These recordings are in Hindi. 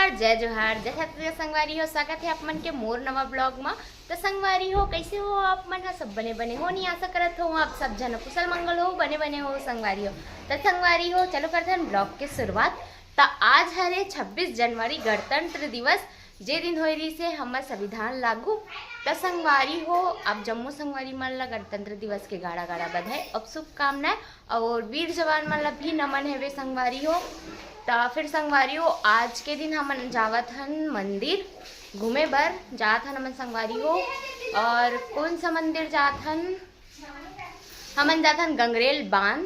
नमस्कार, जय जोहार, जय छत्तीसगढ़ संगवारी हो। स्वागत है आप मन के मोर नवा ब्लॉग में। तो संगवारी हो, कैसे हो आप मन? सब बने बने हो, नहीं आशा करत हो आप सब जन कुशल मंगल हो, बने बने हो संगवारी हो। तो संगवारी हो, चलो करते हैं ब्लॉग के शुरुआत। तो आज है 26 जनवरी गणतंत्र दिवस, जे दिन हो रही से हमार संविधान लागू। तो संगवारी हो, अब जम्मू संगवारी मन ला गणतंत्र दिवस के गाड़ा गाड़ा बधाई और शुभकामनाएं। और वीर जवान मन ला भी नमन है वे संगवारी हो। तो फिर संगवारी हो, आज के दिन हम जावत हन मंदिर घूमे बर जात हन हमन संगवारी हो। और कौन सा मंदिर जात हन? हमन जात हन गंगरेल बांध।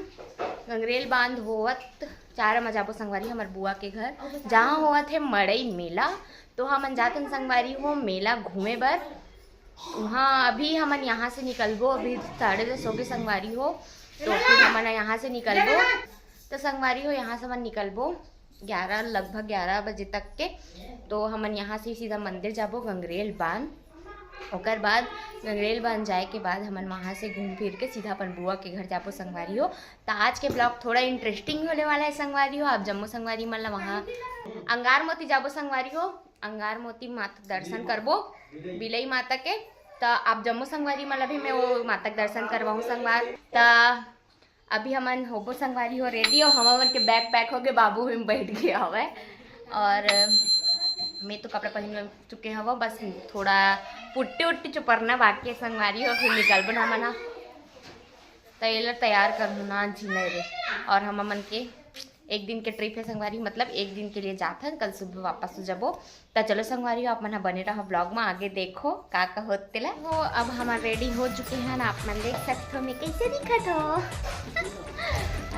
गंगरेल बांध होवत चार में जाबो संगवारी हमार बुआ के घर, जहाँ होवत है मड़ई मेला। तो हमन जात हन संगवारी हो मेला घूमे बर। वहाँ अभी हमन यहाँ से निकलबो, अभी 10:30 हो गए संगवारी हो। तो फिर हमन यहाँ से निकलबो। तो संगवारी हो, यहाँ से हमन निकलबो लगभग 11 बजे तक के। तो हमन यहाँ से सीधा मंदिर जाबो गंगरेल बांध। ओकर बाद गंगरेल बांध जाए के बाद हमन वहाँ से घूम फिर के सीधा अपन बुआ के घर जाबो संगवारी हो। तो आज के ब्लॉग थोड़ा इंटरेस्टिंग होने वाला है संगवारी हो। आप जम्मू संगवारी मन ला वहाँ अंगार मोती जाबो संगवारी हो। अंगार मोती माता दर्शन करबो बिलई माता के। तो आप जम्मू संगवारी मन ला भी मैं वो माता के दर्शन करवाऊँ संगवार। तो अभी हमन होबो संगवारी हो रेडी हो। हमन के बैग पैक हो गए, बाबू में बैठ गया हवा। और मैं तो कपड़ा पहन चुके हवा, बस थोड़ा पुट्टी उट्टी चुपरना बाकी है संगवारी हो। फिर निकल बना मना तैयार तैयार करना ना झीने रे। और हम मन के एक दिन के ट्रिप है संगवारी, मतलब एक दिन के लिए जाते हैं, कल सुबह वापस हो जाबो। तो चलो संगवारी आप मन बने रहो ब्लॉग में, आगे देखो का होते ला वो। अब हम रेडी हो चुके हैं, आप मन देख सकते हो मैं कैसे दिखत हो।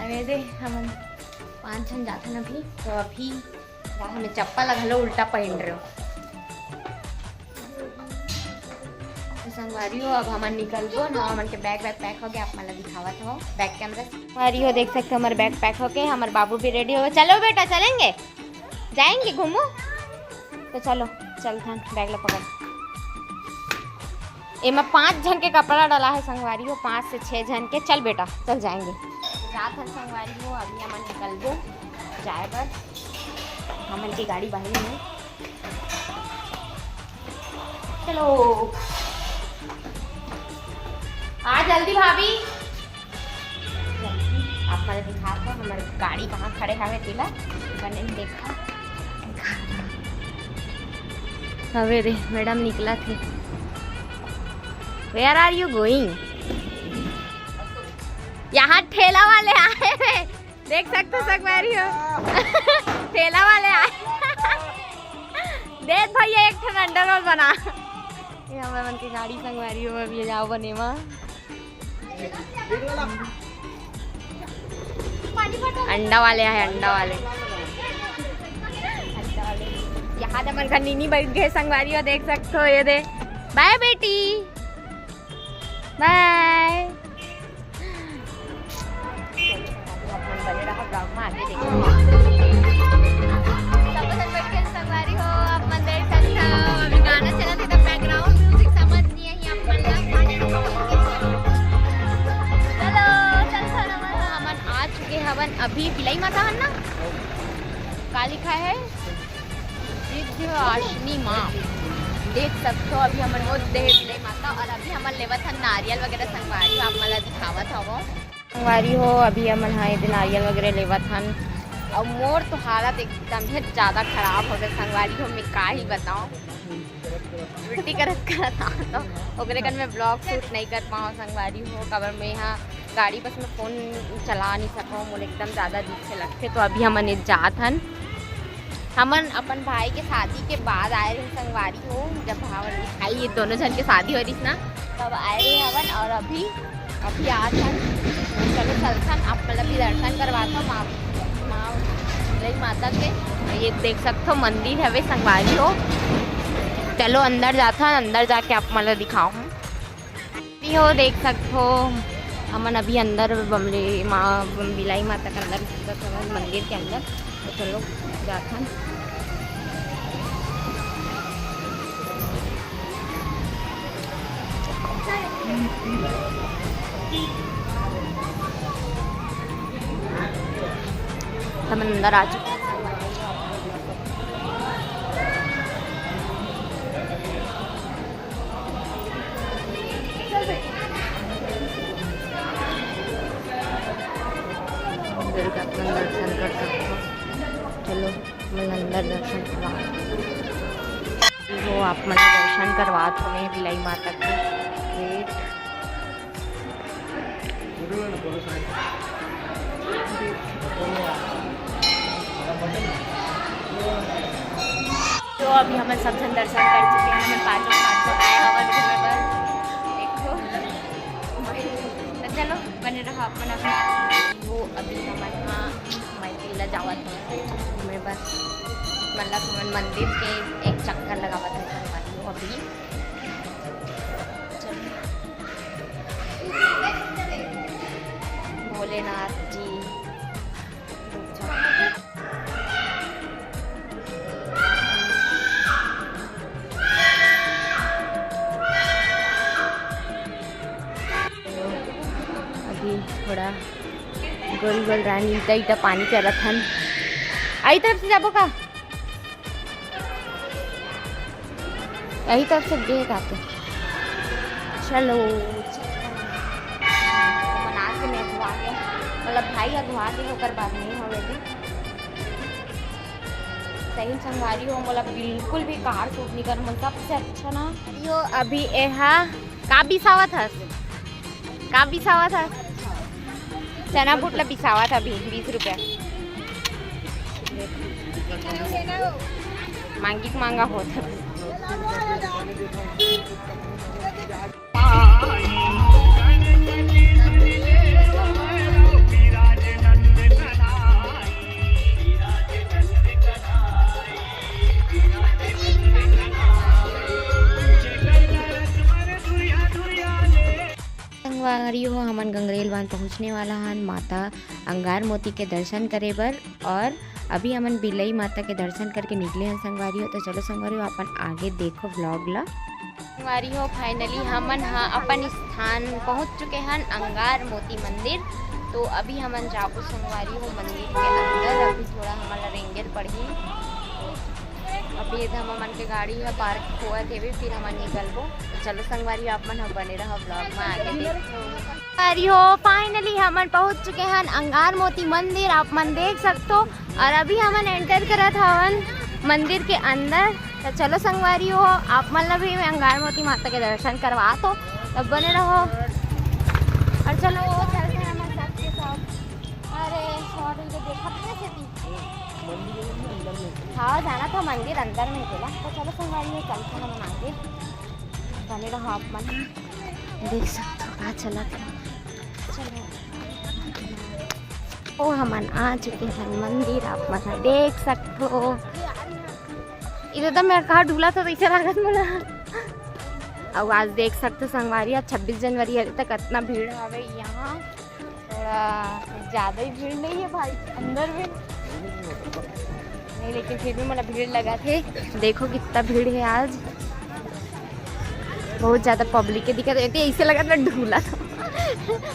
अरे दे हम 5 जन जाते हैं अभी। तो अभी हमें चप्पल घलो उल्टा पहन रहे हो। तो संगवारी हो, अब हमन निकलबो ना। हमन के बैग पैक हो गया, आप मन दिखावत हो बैग कैमरा। संगवारी हो, देख सकते हो हमारे बैग पैक हो गए, हमारे बाबू भी रेडी हो गए। चलो बेटा चलेंगे, जाएंगे घूमो। तो चलो चलते हैं, बैग ला पकड़। इमा 5 जन के कपड़ा डाला है संगवारी हो, 5 से 6 जन के। चल बेटा चल जाएंगे। जात हन संगवारी हो, अभी हमन निकलबो जाए बर। हमन की गाड़ी बाहर में, चलो आ जल्दी भाभी। आप मुझे दिखा दो हमारी गाड़ी कहाँ खड़े हवे तिला बने देखा। हवे रे मैडम निकला थे। Where are you going? यहाँ ठेला वाले आए थे, देख सकते हो संगवारी हो। ठेला वाले आए। देख भैया एक ठन अंडा रोल बना। ये हमारे मन की गाड़ी संगवारी हो, अभी जाओ बने माँ। अंडा वाले आए, अंडा वाले। यहाँ मन का नीनी बैठ गए संगवारी हो, देख सकते हो। ये दे बाय बेटी, बाय। बने रहा ब्लॉग में, आगे देखो। संगवारी हो, आप मन देख सकते हो अभी गाना चला था, तो बैकग्राउंड म्यूजिक समझ नहीं है आप मन ला। हमन आ चुके हवन अभी बिलाई माता हन ना, का लिखा है आशनी माँ, देख सकते हो। अभी हमन वो दे बिलाई माता। और अभी हमन लेवत हन नारियल वगैरह संगवारी, आप मला दिखावत हवो संगवारी हो। अभी हमन हाँ ये नारियल वगैरह लेवत हन। और मोर तो हालत एकदम ही ज़्यादा खराब हो गए संगवारी हो, मैं का ही बताऊँ। उल्टी करत तो ओकरे कन मैं ब्लॉग शूट नहीं कर पाऊँ संगवारी हो, कबर में यहाँ गाड़ी बस में फ़ोन चला नहीं सकूँ, मुझे एकदम ज़्यादा दुख से लगते। तो अभी हमन जात हन, हमन अपन भाई के शादी के बाद आए रहे संगवारी हो। जब भाई ये दोनों जन के शादी हो रही ना, तब आए रहे हवन। और अभी आज हन, चलो चलथन आप मतलब भी दर्शन करवाता हूँ माता के। ये देख सकते हो मंदिर है वे संगवारी हो। चलो अंदर जाता, अंदर जाके आप मतलब दिखाओ हो। देख सकते हो हमन अभी अंदर बिलाई माता के अंदर मंदिर के अंदर। तो चलो जाता। हम अंदर आ चुके हैं। अपन अंदर दर्शन करवा वो आप मन दर्शन करवात हमें बिलाई माता के गेट। तो अभी हमें सब जन दर्शन कर चुके हैं, हमें पाँचों आए हवन घूमे पर देखो। तो चलो बने रहो अपन अपना। वो अभी हमारे यहाँ मैथिला जावत घूमे पर मतलब हमारे मंदिर के एक चक्कर लगावत है संगवारी अभी। भोलेनाथ जी थोड़ा गोल गोल रानी इटा इटा पानी के रखन आई तरफ से जाबो का यही तरफ से देख आते। चलो बना के मैं धुआ के मतलब भाई या धुआ के होकर बात नहीं हो गई सही संगवारी हो मतलब बिल्कुल भी कार सूट नहीं कर मतलब सबसे अच्छा ना यो अभी एहा का बिसावा था चना पुटला बिसावा था अभी 20 रुपया मांगी मांगा होता। संगवारी हो हमन गंगरेल बांध पहुँचने वाला हन माता अंगार मोती के दर्शन करे बर और अभी हमन बिलई माता के दर्शन करके निकले हैं संगवारी हो। तो चलो संगवारी हो अपन आगे देखो व्लॉग ला। संगवारी हो फाइनली हमन अपन स्थान पहुँच चुके हैं अंगार मोती मंदिर। तो अभी हमन जाबो संगवारी हो मंदिर के अंदर। अभी थोड़ा हमारा रेंगेल पड़ी अभी इधर हमन के गाड़ी है पार्क हुआ थे भी फिर हमन निकलबो। तो चलो संगवारी अपन हम बने रहो ब्लॉग में आगे देखो। हो फाइनली हमन पहुंच चुके हैं अंगार मोती मंदिर आप मन देख सकते हो और अभी हमन एंटर करत हवन मंदिर के अंदर। तो चलो संगवारी हो आप मन भी अंगार मोती माता के दर्शन करवा तो तब बने रहो और चलो चलते हैं हम सबके साथ। अरे सॉरी तो देखा कैसे थी हाँ जाना था मंदिर अंदर में बोला। तो चलो संगवारी हो चलते हम आगे बने रहो आप मन देख सकते हो कहाँ चला था। चलो ओ हमन आ चुके हैं मंदिर आप मन देख सकते हो। इधर तो मैं कहा ढूला था ऐसे लागत मुला अब आज देख सकते संगवारी 26 जनवरी अभी तक इतना भीड़ आवे यहाँ थोड़ा ज़्यादा ही भीड़ नहीं है भाई अंदर में नहीं लेकिन फिर भी मतलब भीड़ लगा थे। देखो कितना भीड़ है आज बहुत ज़्यादा पब्लिक के दिक्कत रहती है। ऐसे लगा था ढूला था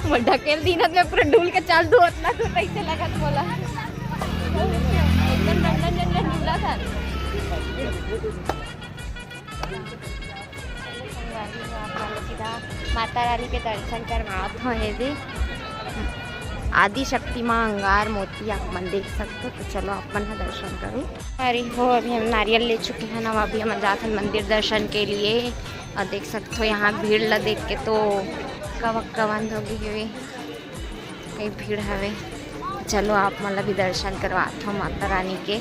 मैं ढकेल दीनत में पूरा ढूल के चाल दो इतना तो ऐसे लगा था बोला एकदम रंगन ढूला था। माता रानी के दर्शन करवात हो है आदि शक्ति माँ अंगार मोती आप मन देख सकते हो। तो चलो अपन दर्शन करूँ। अरे हो अभी हम नारियल ले चुके हैं ना अभी हम जाते हैं मंदिर दर्शन के लिए और देख सकते हो यहाँ भीड़ ला देख के तो कवक्का बंद होगी हुई कई भीड़ हवे। चलो आप मतलब भी दर्शन करवाते हो माता रानी के।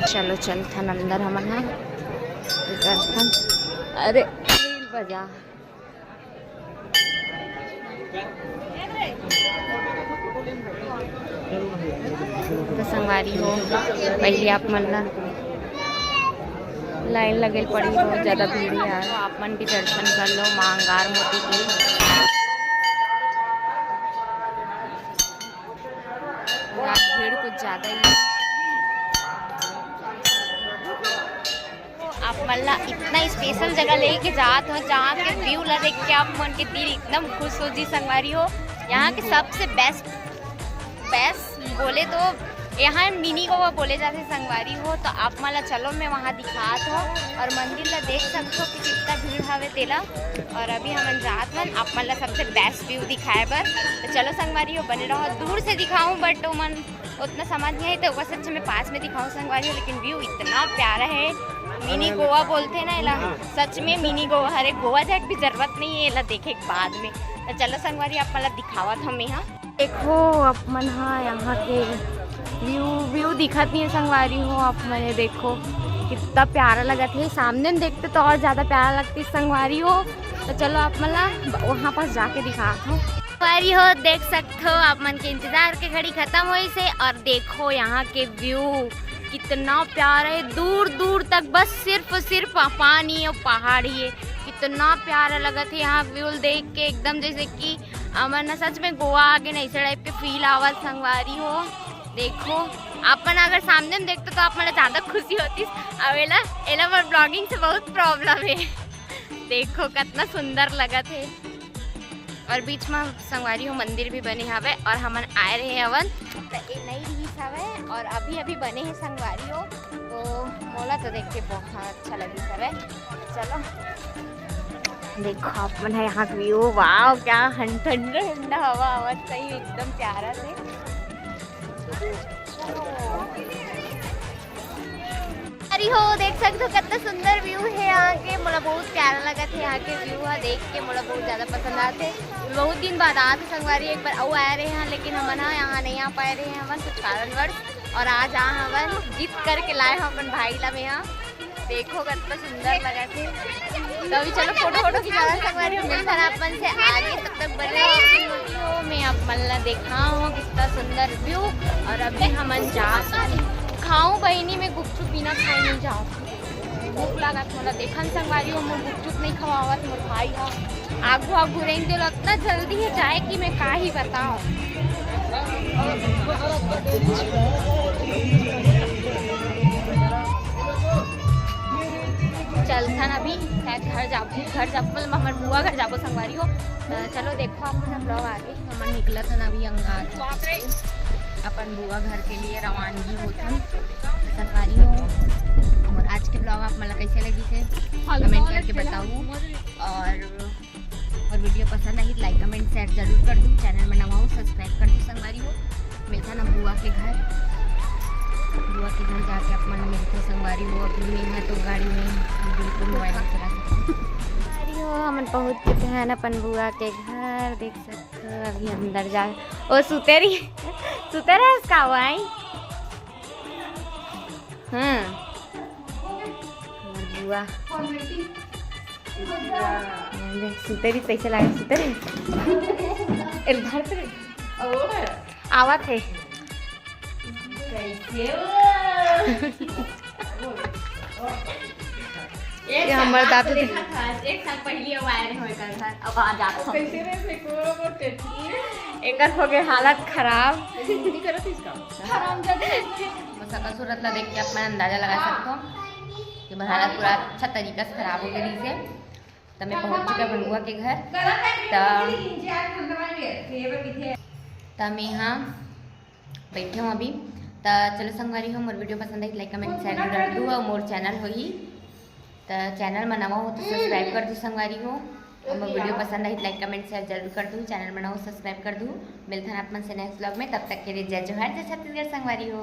चलो चलते अंदर हमन दर्शन। अरे बजा तो संगवारी हो पहले आप मन लाइन लगे पड़ी बहुत ज़्यादा भीड़ है तो आप मन भी दर्शन कर लो माँ अंगार मोती की। भीड़ कुछ ज़्यादा ही है आप मल्ला इतना स्पेशल जगह लेके जाते हो जहाँ के व्यू ला देख के आप मन के दिल एकदम खुश हो जी संगवारी हो। यहाँ के सबसे बेस्ट बोले तो यहाँ मिनी गोवा बोले जाते संगवारी हो। तो आप मला चलो मैं वहाँ दिखात हो और मंदिर ला देख सकते हो कि कितना भीड़ हवे तेला। और अभी हम जात हन आप मला सबसे बेस्ट व्यू दिखाए बर। तो चलो संगवारी हो बने रहो दूर से दिखाऊँ बट मन उतना समझ नहीं आई तो बस अच्छा मैं पास में दिखाऊँ संगवारी हो, लेकिन व्यू इतना प्यारा है। मिनी गोवा बोलते हैं ना इला, सच में मिनी गोवा। अरे गोवा जाए की भी जरूरत नहीं है, इला देखे बाद में। तो चलो संगवारी आप मतलब दिखावत हम यहाँ देखो आप मन। हाँ यहाँ के व्यू दिखत नहीं है संगवारी हो आप मैंने, देखो कितना प्यारा लगा था। सामने देखते तो और ज़्यादा प्यारा लगती संगवारी हो। तो चलो आप मतलब वहाँ पास जाके दिखाता हूँ संगवारी हो। देख सकते हो आप मन के इंतजार के घड़ी खत्म हुई से, और देखो यहाँ के व्यू कितना प्यारा है। दूर दूर तक बस सिर्फ पानी और पहाड़ ही है। कितना प्यारा लगा था यहाँ व्यू देख के, एकदम जैसे कि अमन सच में गोवा आगे नहीं से टाइप के फील आवाज संगवारी हो। देखो अपन अगर सामने में देखते तो आप मतलब ज़्यादा खुशी होती। अब एला पर ब्लॉगिंग से बहुत प्रॉब्लम है। देखो कितना सुंदर लगा थे। और बीच में संगवारी हो मंदिर भी बने हवे, और हमन आए रहे हवन तो ये नई रिलीज हवे और अभी बने हैं संगवारी हो। तो मोला तो देख के बहुत अच्छा लगी हवे। चलो देखो आप मन है यहाँ व्यू, वाह क्या ठंडा हवा आवाज सही एकदम प्यारा से। अरे हो देख सकते हो कितना सुंदर व्यू है यहाँ के। मुझे बहुत प्यारा लगा था यहाँ के व्यू है देख के, मुझे बहुत ज़्यादा पसंद आते। बहुत दिन बाद आते संगवारी, एक बार आए रहे हैं लेकिन हम ना यहाँ नहीं आ पाए रहे हैं हवन कुछ कारणवश। और आज हवन जीत करके लाए हम अपन भाई ला में यहाँ। देखो कितना सुंदर लगा थे। तो अभी चलो फोटो खिंचाना संगवारी मिलता है अपन से आगे, तब तक बने वीडियो में आप मल्ला देखा हो कितना सुंदर व्यू। और अभी हम जा खाऊं बहनी में गुपचुप बिना खाए नहीं जाओ, भूख लगा थोड़ा देखन संगवारी हो। मोर गुपचुप नहीं खवावत मोर भाई हो, आगू रहेंगे इतना जल्दी है जाए कि मैं का ही बताऊं। चलथन अभी घर जाबो मतलब हमारे बुआ घर जाबो संगवारी हो। चलो देखो अपन ब्लॉग आगे हमन निकला था अभी अंगार अपन बुआ घर के लिए रवानगी होती संगवारी हो। और आज के ब्लॉग आप मतलब कैसे लगी थे कमेंट करके बताओ। और वीडियो पसंद आई लाइक कमेंट शेयर जरूर कर दूँ। चैनल में नवा हो सब्सक्राइब कर दूँ संगवारी हो। मिलता ना बुआ के घर जाके अपन मिलते संगवारी हो। अपनी में है तो गाड़ी में बिल्कुल मोबाइल चला सकते हो। हम पहुँच चुके हैं अपन बुआ के घर, देख सकते हो। अभी अंदर जा ओ सुतेरी इसका हुआ है। बुआ सुतेरी कैसे लगा सुतेरी इधर आवा थे हमारे दादू एक साल पहले एक हो गए हालत खराब। सकल सूरत ला देख के आप मैं अंदाजा लगा सकता हूँ कि मेरा हालत पूरा अच्छा तरीका से खराब हो गई से। तो मैं पहुँच चुका अपन बुआ के घर। तो मैं यहाँ बैठे हूँ अभी। तो चलो संगवारी हो मोर वीडियो पसंद आई लाइक कमेंट शेयर कर दूँ। और मोर चैनल हो ही तो चैनल में नवा हो तो सब्सक्राइब कर दूँ संगवारी हो। और मोर वीडियो पसंद आई लाइक कमेंट शेयर जरूर कर दूँ। चैनल में नवा हो सब्सक्राइब कर दूँ। मिलता है आप मन से नेक्स्ट ब्लॉग में, तब तक के लिए जय जोहार जय छत्तीसगढ़ संगवारी हो।